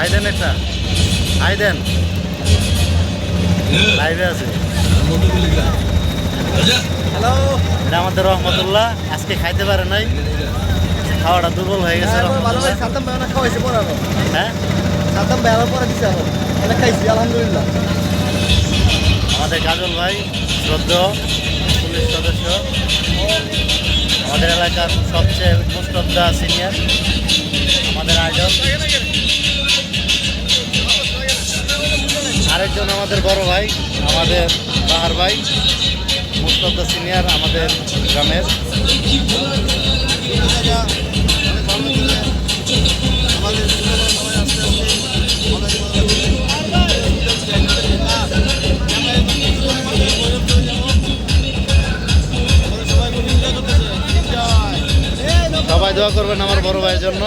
High দেন একটা, high দেন, লাইভে আছে। হ্যালো, এটা আমাদের রহমতুল্লাহ আজকে খাইতে পারে নাই, খাওয়াটা দুর্বল হয়ে গেছে ভালো ভাই, রহমতুল্লাহ। সাতাম বেলা খাওয়াইছে পরে আরো, হ্যাঁ, সাতাম বেলা পরে দিছে আরো, এটা খাইছি আলহামদুলিল্লাহ। আমাদের কাজল ভাই শ্রদ্ধেয় পুলিশ সদস্য, আমাদের এলাকার সবচেয়ে মোস্ট অফ দ্য সিনিয়র, আমাদের আইডল। আরেকজন আমাদের বড় ভাই, আমাদের বাহার ভাই, মোস্ট অফ দ্য সিনিয়র আমাদের গ্রামের। সবাই দোয়া করবেন আমার বড় ভাইয়ের জন্য।